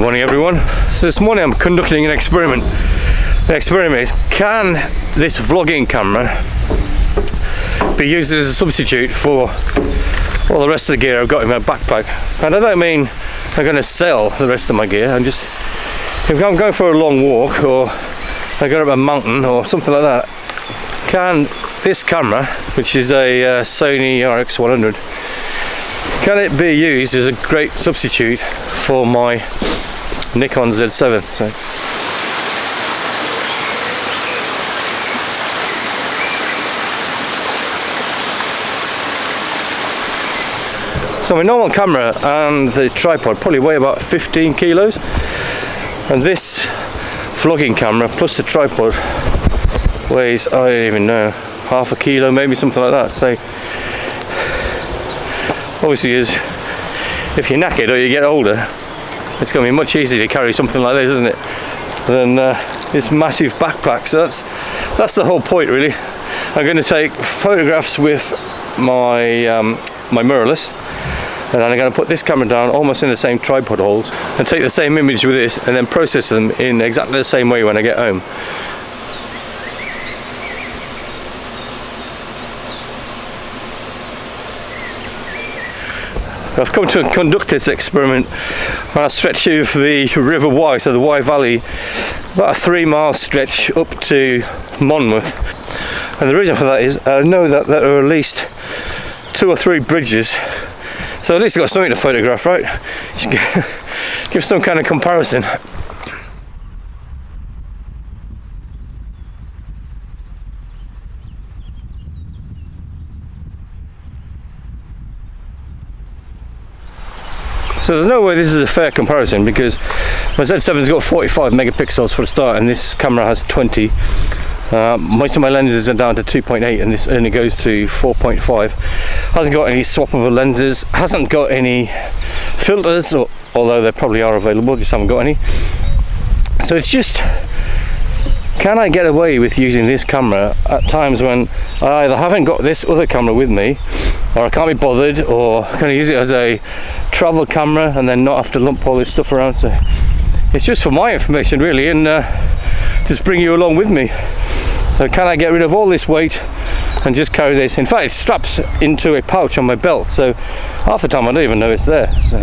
morning everyone. So this morning I'm conducting an experiment. The experiment is, can this vlogging camera be used as a substitute for all the rest of the gear I've got in my backpack? And I don't mean I'm going to sell the rest of my gear. If I'm going for a long walk or I go up a mountain or something like that, can this camera, which is a Sony RX100, can it be used as a great substitute for my Nikon Z7? So my normal camera and the tripod probably weigh about 15 kilos, and this vlogging camera plus the tripod weighs, I don't even know, half a kilo, maybe something like that. So obviously, if you're knackered or you get older, it's going to be much easier to carry something like this, isn't it, than this massive backpack. So that's the whole point, really. I'm going to take photographs with my my mirrorless, and then I'm going to put this camera down almost in the same tripod holes and take the same image with this and then process them in exactly the same way when I get home. I've come to conduct this experiment on a stretch of the River Wye, so the Wye Valley, about a 3-mile stretch up to Monmouth. And the reason for that is I know that there are at least 2 or 3 bridges, so at least I've got something to photograph, right? Give some kind of comparison. So there's no way this is a fair comparison, because my Z7's got 45 megapixels for a start and this camera has 20. Most of my lenses are down to 2.8 and this only goes to 4.5. Hasn't got any swappable lenses, hasn't got any filters, although there probably are available, just haven't got any. So it's just, can I get away with using this camera at times when I either haven't got this other camera with me, or I can't be bothered, or can I use it as a travel camera and then not have to lump all this stuff around? So it's just for my information, really, and just bring you along with me. So can I get rid of all this weight and just carry this? In fact, it straps into a pouch on my belt, so half the time I don't even know it's there. So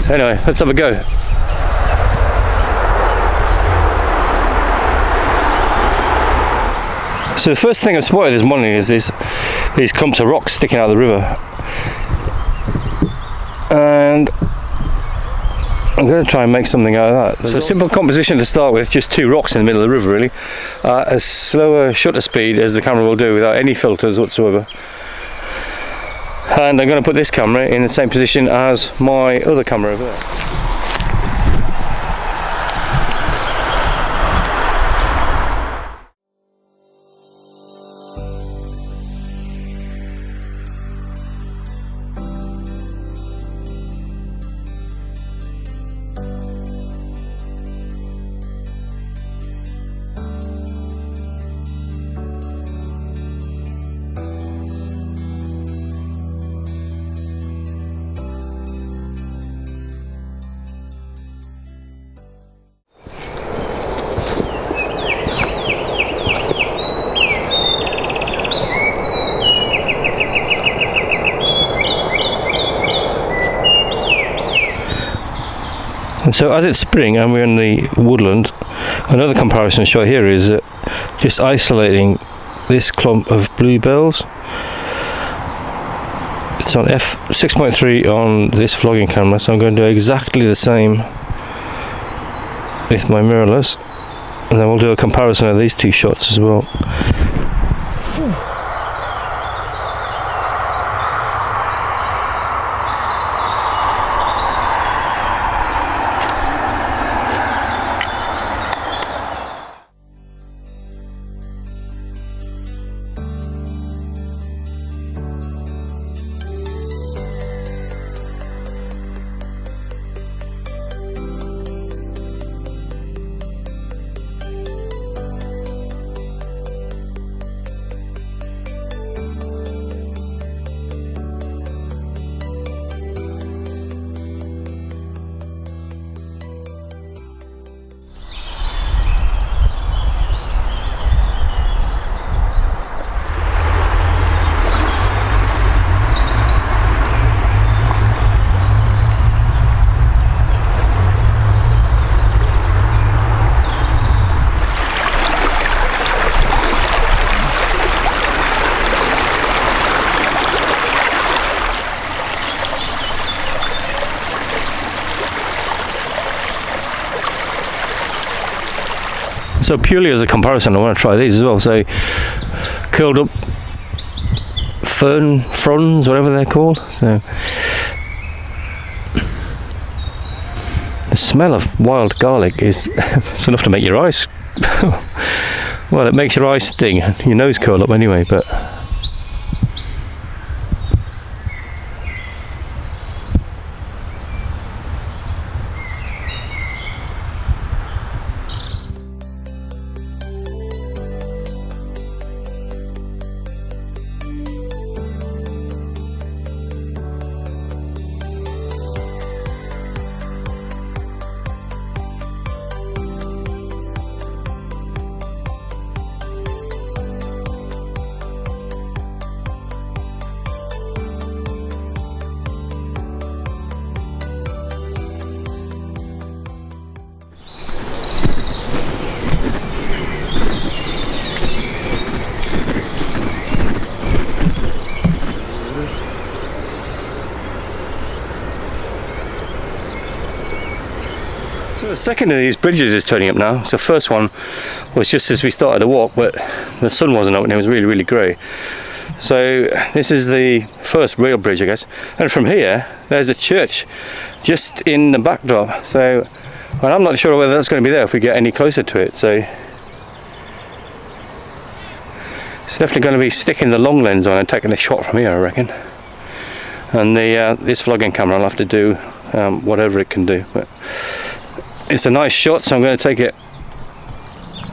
anyway, let's have a go. So the first thing I spotted this morning is these clumps of rocks sticking out of the river, and I'm going to try and make something out of that. So a simple composition to start with, just 2 rocks in the middle of the river, really, a slower shutter speed as the camera will do without any filters whatsoever. And I'm going to put this camera in the same position as my other camera over there. And so as it's spring and we're in the woodland, another comparison shot here is just isolating this clump of bluebells. It's on f6.3 on this vlogging camera, so I'm going to do exactly the same with my mirrorless, and then we'll do a comparison of these 2 shots as well. So purely as a comparison, I want to try these as well. So curled up fronds, whatever they're called. So the smell of wild garlic is it's enough to make your eyes well, it makes your eyes sting, your nose curl up anyway, but the second of these bridges is turning up now. So the first one was just as we started the walk, but the sun wasn't up and it was really, really grey. So this is the first real bridge, I guess. And from here, there's a church just in the backdrop. So, and I'm not sure whether that's going to be there if we get any closer to it. So it's definitely going to be sticking the long lens on and taking a shot from here, I reckon. And the this vlogging camera, I'll have to do whatever it can do. But it's a nice shot, so I'm going to take it.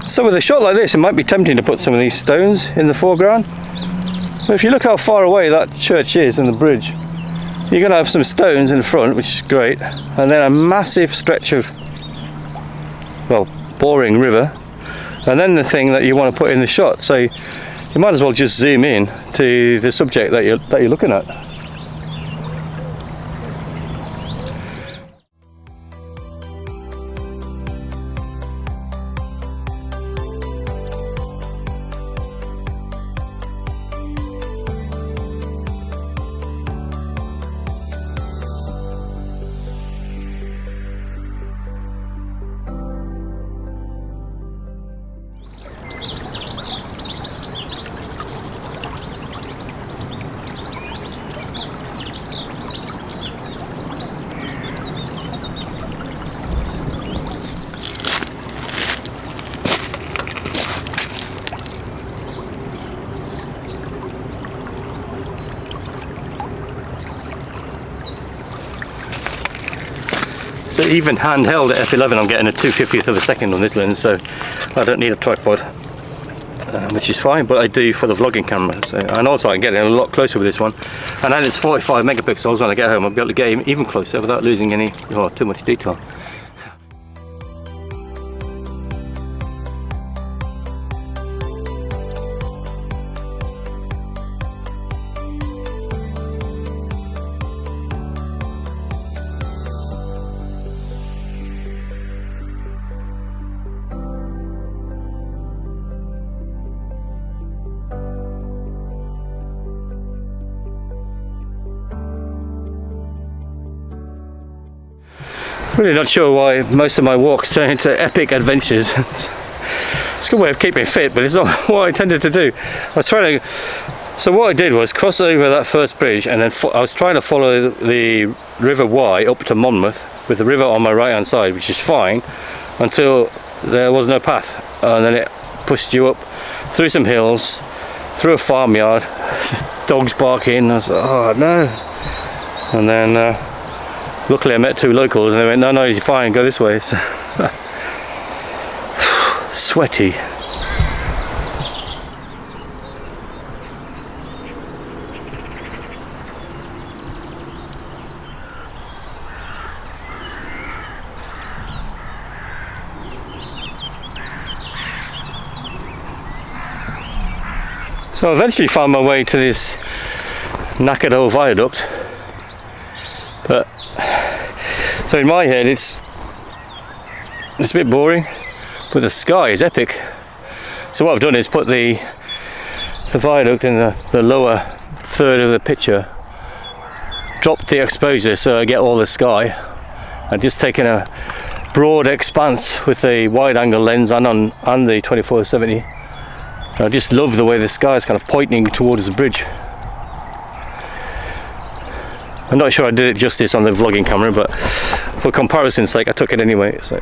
So with a shot like this, it might be tempting to put some of these stones in the foreground. But if you look how far away that church is and the bridge, you're going to have some stones in the front, which is great, and then a massive stretch of, well, boring river, and then the thing that you want to put in the shot. So you might as well just zoom in to the subject that you're looking at. So even handheld at f11, I'm getting a 2/50th of a second on this lens, so I don't need a tripod, which is fine, but I do for the vlogging camera. So, and also I can get in a lot closer with this one, and then it's 45 megapixels. When I get home, I'll be able to get even closer without losing any too much detail. Really not sure why most of my walks turn into epic adventures. It's a good way of keeping fit, but it's not what I intended to do. I was trying to. So what I did was cross over that first bridge, and then I was trying to follow the River Wye up to Monmouth with the river on my right hand side, which is fine until there was no path, and then it pushed you up through some hills, through a farmyard, dogs barking. I was like, oh no, and then. Luckily I met two locals and they went, no, you're fine, go this way. So sweaty. So I eventually found my way to this knackered old viaduct, but so in my head it's a bit boring, but the sky is epic. So what I've done is put the viaduct in the lower third of the picture, dropped the exposure so I get all the sky, and just taken a broad expanse with the wide angle lens and the 24-70. I just love the way the sky is kind of pointing towards the bridge. I'm not sure I did it justice on the vlogging camera, but for comparison's sake I took it anyway. So.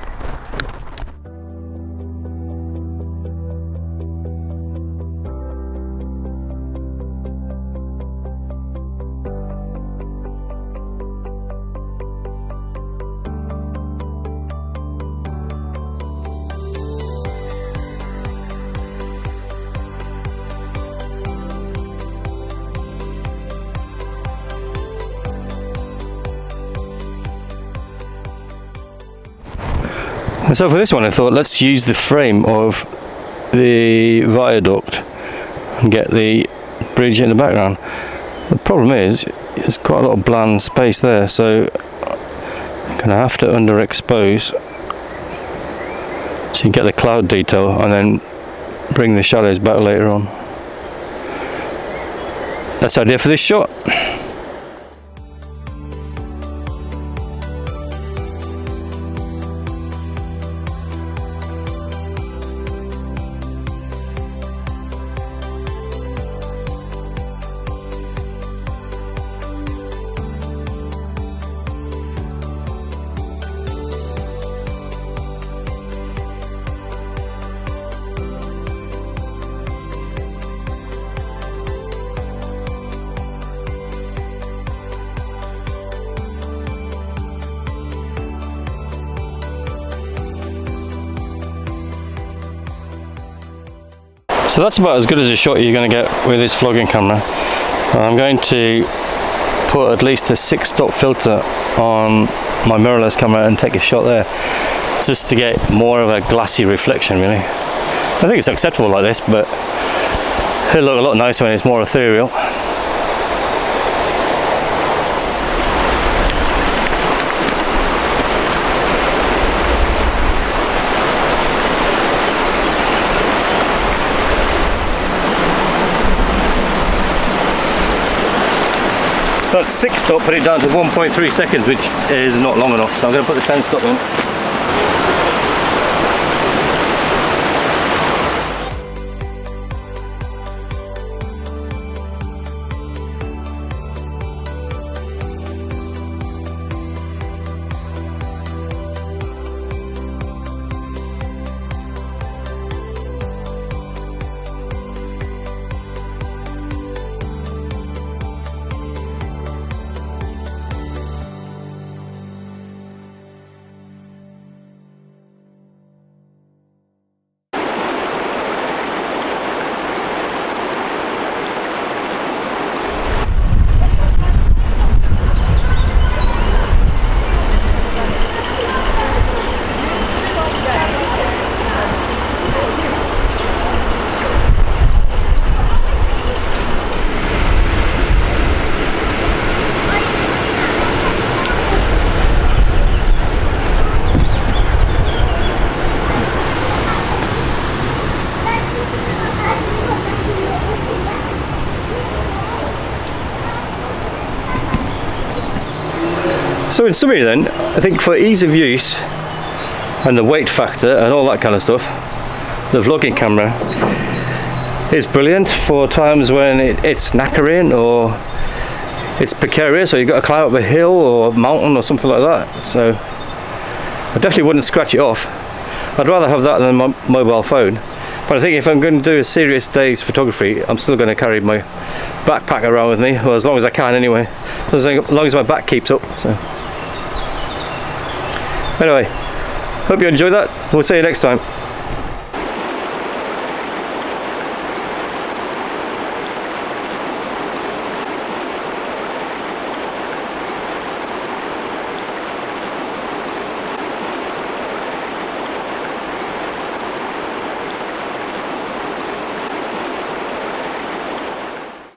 So for this one I thought let's use the frame of the viaduct and get the bridge in the background. The problem is there's quite a lot of bland space there, so I'm going to have to underexpose so you get the cloud detail and then bring the shadows back later on. That's the idea for this shot. So that's about as good as a shot you're going to get with this vlogging camera. I'm going to put at least a 6-stop filter on my mirrorless camera and take a shot there, just to get more of a glassy reflection really. I think it's acceptable like this, but it'll look a lot nicer when it's more ethereal. That's 6-stop, put it down to 1.3 seconds, which is not long enough, so I'm going to put the 10-stop in. So in summary then, I think for ease of use and the weight factor and all that kind of stuff, the vlogging camera is brilliant for times when it's knackering or it's precarious, or you've got to climb up a hill or a mountain or something like that. So I definitely wouldn't scratch it off. I'd rather have that than my mobile phone. But I think if I'm going to do a serious day's photography, I'm still going to carry my backpack around with me, well, as long as I can anyway, as long as my back keeps up. So anyway, hope you enjoyed that. We'll see you next time.